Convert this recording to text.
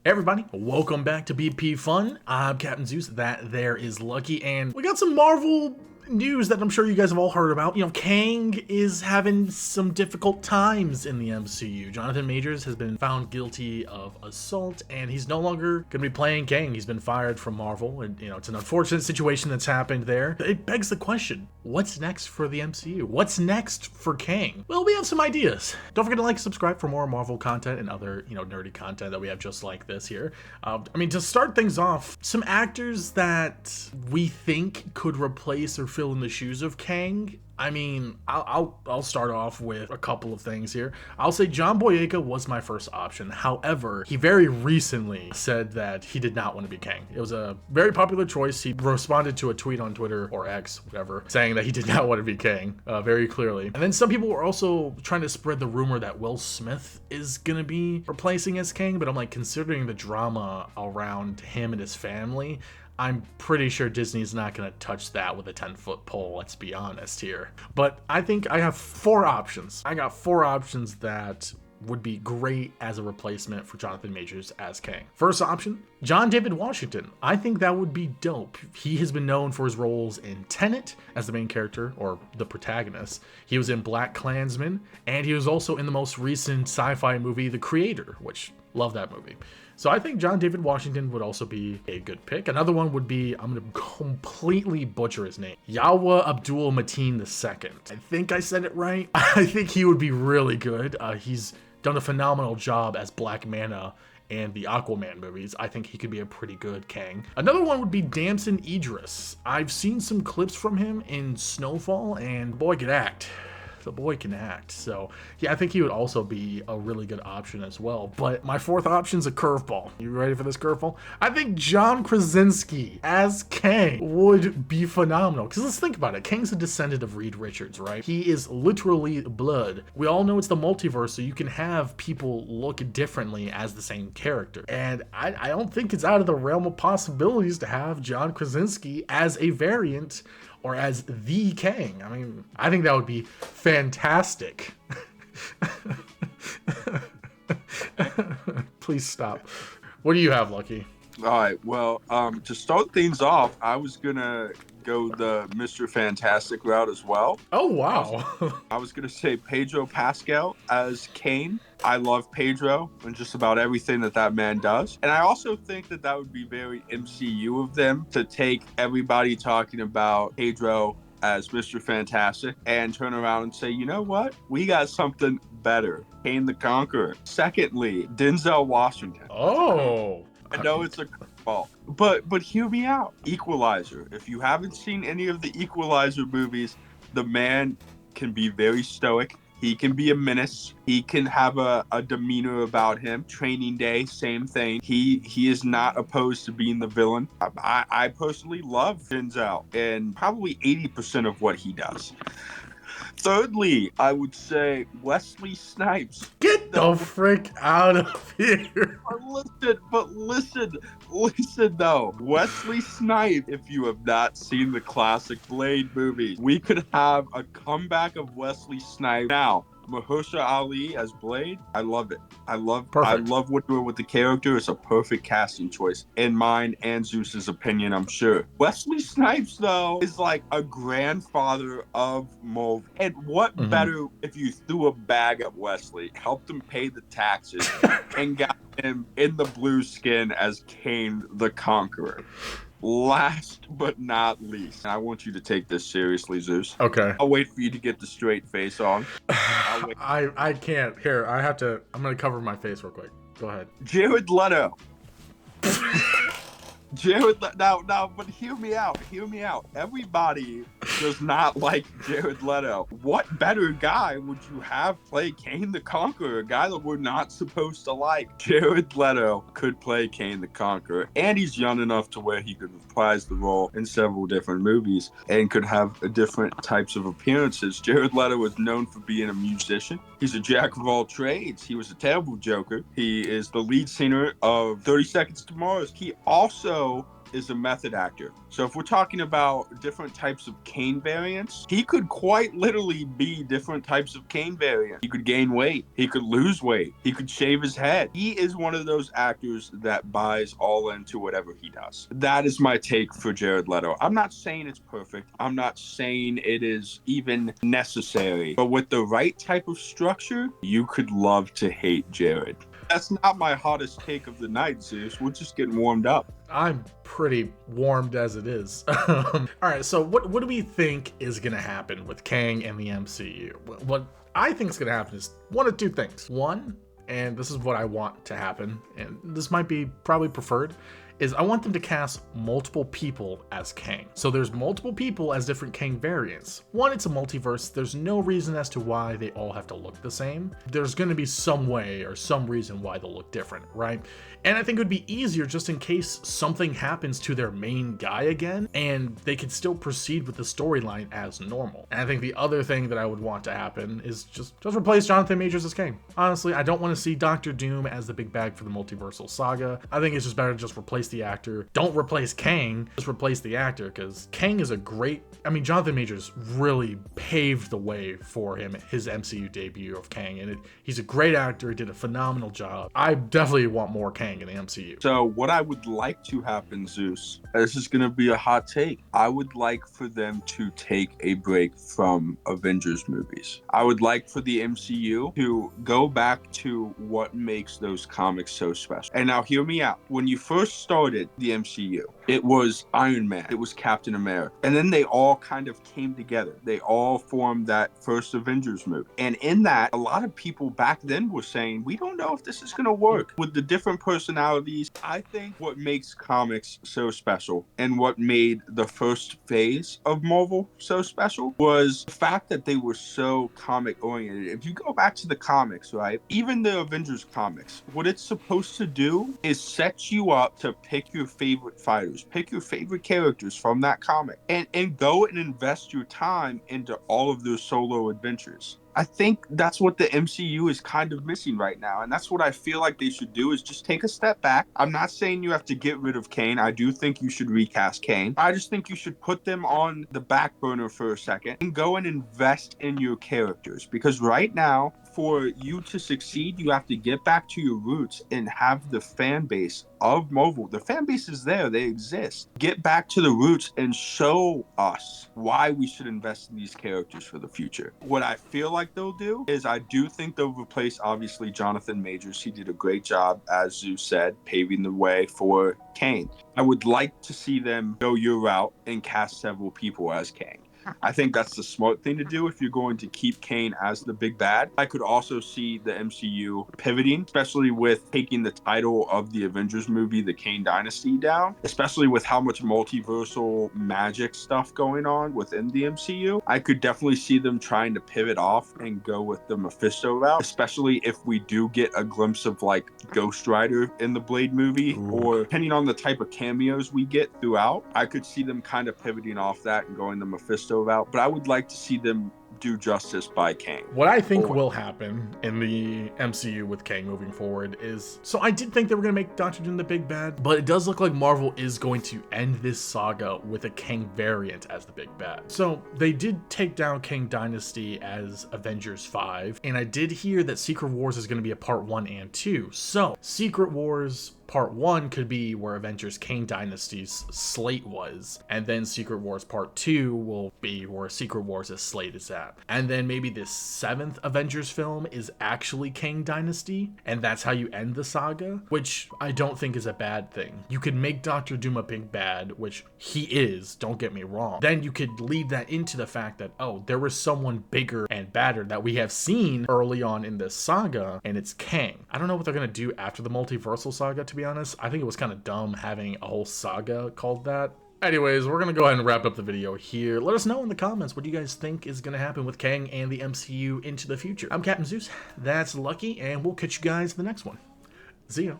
Hey everybody, welcome back to BP Fun. I'm Captain Zeus, that there is Lucky, and we got some Marvel news that I'm sure you guys have all heard about. Kang is having some difficult times in the MCU. Johnathan Majors has been found guilty of assault, and he's no longer going to be playing Kang. He's been fired from Marvel, and it's an unfortunate situation that's happened there. It begs the question, what's next for the MCU? What's next for Kang? Well, we have some ideas. Don't forget to like, subscribe for more Marvel content and other, nerdy content that we have just like this here. To start things off, some actors that we think could replace or fill in the shoes of Kang. I'll start off with a couple of things here. I'll say John Boyega was my first option. However, he very recently said that he did not want to be Kang. It was a very popular choice. He responded to a tweet on Twitter or X, whatever, saying that he did not want to be Kang, very clearly. And then some people were also trying to spread the rumor that Will Smith is gonna be replacing as Kang, but I'm like, considering the drama around him and his family, I'm pretty sure Disney's not going to touch that with a 10-foot pole, let's be honest here. But I think I have four options. I got four options that would be great as a replacement for Johnathan Majors as Kang. First option, John David Washington. I think that would be dope. He has been known for his roles in Tenet as the main character, or the protagonist. He was in Black Klansman, and he was also in the most recent sci-fi movie, The Creator, which, love that movie. So I think John David Washington would also be a good pick. Another one would be, I'm going to completely butcher his name, Yahweh Abdul Mateen II. I think I said it right. I think he would be really good. He's done a phenomenal job as Black Manta and the Aquaman movies. I think he could be a pretty good Kang. Another one would be Damson Idris. I've seen some clips from him in Snowfall, and boy could act. The boy can act. So yeah, I think he would also be a really good option as well. But my fourth option is a curveball. You ready for this curveball? I think John Krasinski as Kang would be phenomenal. Because let's think about it. Kang's a descendant of Reed Richards, right? He is literally blood. We all know it's the multiverse, so you can have people look differently as the same character. And I don't think it's out of the realm of possibilities to have John Krasinski as a variant or as the Kang. I think that would be fantastic. Please stop. What do you have, Lucky? All right. Well, to start things off, I was gonna go the Mr. Fantastic route as well. Oh wow! I was gonna say Pedro Pascal as Kane. I love Pedro and just about everything that man does. And I also think that would be very MCU of them to take everybody talking about Pedro as Mr. Fantastic and turn around and say, you know what? We got something better. Kane the Conqueror. Secondly, Denzel Washington. Oh. I know it's a fault, but hear me out. Equalizer. If you haven't seen any of the Equalizer movies, the man can be very stoic. He can be a menace. He can have a demeanor about him. Training Day, same thing. He is not opposed to being the villain. I personally love Denzel and probably 80% of what he does. Thirdly, I would say Wesley Snipes. Get the frick out of here. But listen though. Wesley Snipes, if you have not seen the classic Blade movies, we could have a comeback of Wesley Snipes. Now, Mahershala Ali as Blade, I love it. I love what doing with the character. It's a perfect casting choice in mine and Zeus's opinion, I'm sure. Wesley Snipes, though, is like a grandfather of Marvel. And what better if you threw a bag at Wesley, helped him pay the taxes, and got him in the blue skin as Kane the Conqueror. Last but not least, and I want you to take this seriously, Zeus. Okay. I'll wait for you to get the straight face on. I can't. Here, I'm going to cover my face real quick. Go ahead. Jared Leto. Now, but hear me out. Everybody does not like Jared Leto. What better guy would you have play Kane the Conqueror, a guy that we're not supposed to like? Jared Leto could play Kane the Conqueror, and he's young enough to where he could reprise the role in several different movies and could have different types of appearances. Jared Leto is known for being a musician. He's a jack of all trades. He was a terrible Joker. He is the lead singer of 30 Seconds to Mars. He also is a method actor. So if we're talking about different types of Kang variants, he could quite literally be different types of Kang variants. He could gain weight. He could lose weight. He could shave his head. He is one of those actors that buys all into whatever he does. That is my take for Jared Leto. I'm not saying it's perfect. I'm not saying it is even necessary. But with the right type of structure, you could love to hate Jared. That's not my hottest take of the night, Zeus. We're just getting warmed up. I'm pretty warmed as it is. All right, so what do we think is going to happen with Kang and the MCU? What I think is going to happen is one of two things. One, and this is what I want to happen, and this might be probably preferred, is I want them to cast multiple people as Kang. So there's multiple people as different Kang variants. One, it's a multiverse. There's no reason as to why they all have to look the same. There's going to be some way or some reason why they'll look different, right? And I think it would be easier just in case something happens to their main guy again, and they could still proceed with the storyline as normal. And I think the other thing that I would want to happen is just replace Johnathan Majors as Kang. Honestly, I don't want to see Doctor Doom as the big bag for the multiversal saga. I think it's just better to just replace the actor. Don't replace Kang, just replace the actor, because Kang is a great, Johnathan Majors really paved the way for him, his MCU debut of Kang, and he's a great actor. He did a phenomenal job. I definitely want more Kang in the MCU. So what I would like to happen, Zeus, this is going to be a hot take. I would like for them to take a break from Avengers movies. I would like for the MCU to go back to what makes those comics so special. And now hear me out. When you first started the MCU, it was Iron Man, it was Captain America, and then they all kind of came together. They all formed that first Avengers movie. And in that, a lot of people back then were saying, we don't know if this is going to work. With the different personalities, I think what makes comics so special and what made the first phase of Marvel so special was the fact that they were so comic oriented. If you go back to the comics, right, even the Avengers comics, what it's supposed to do is set you up to pick your favorite fighters, pick your favorite characters from that comic, and go and invest your time into all of those solo adventures. I think that's what the MCU is kind of missing right now. And that's what I feel like they should do, is just take a step back. I'm not saying you have to get rid of Kane. I do think you should recast Kane. I just think you should put them on the back burner for a second and go and invest in your characters. Because right now, for you to succeed, you have to get back to your roots and have the fan base of Marvel. The fan base is there. They exist. Get back to the roots and show us why we should invest in these characters for the future. What I feel like they'll do is I do think they'll replace, obviously, Johnathan Majors. He did a great job, as Zeus said, paving the way for Kang. I would like to see them go your route and cast several people as Kang. I think that's the smart thing to do if you're going to keep Kane as the big bad. I could also see the MCU pivoting, especially with taking the title of the Avengers movie, the Kane Dynasty, down, especially with how much multiversal magic stuff going on within the MCU. I could definitely see them trying to pivot off and go with the Mephisto route, especially if we do get a glimpse of like Ghost Rider in the Blade movie, or depending on the type of cameos we get throughout, I could see them kind of pivoting off that and going the Mephisto route, but I would like to see them do justice by Kang. What I think will happen in the MCU with Kang moving forward is, so I did think they were going to make Doctor Doom the big bad, but it does look like Marvel is going to end this saga with a Kang variant as the big bad. So they did take down Kang Dynasty as Avengers 5, and I did hear that Secret Wars is going to be a part 1 and 2. So Secret Wars Part 1 could be where Avengers Kang Dynasty's slate was, and then Secret Wars Part 2 will be where Secret Wars' slate is at. And then maybe this 7th Avengers film is actually Kang Dynasty, and that's how you end the saga, which I don't think is a bad thing. You could make Doctor Doom a big bad, which he is, don't get me wrong. Then you could lead that into the fact that, oh, there was someone bigger and badder that we have seen early on in this saga, and it's Kang. I don't know what they're going to do after the multiversal saga, to be honest. I think it was kind of dumb having a whole saga called that. Anyways, we're going to go ahead and wrap up the video here. Let us know in the comments what you guys think is going to happen with Kang and the MCU into the future. I'm Captain Zeus, that's Lucky, and we'll catch you guys in the next one. See ya.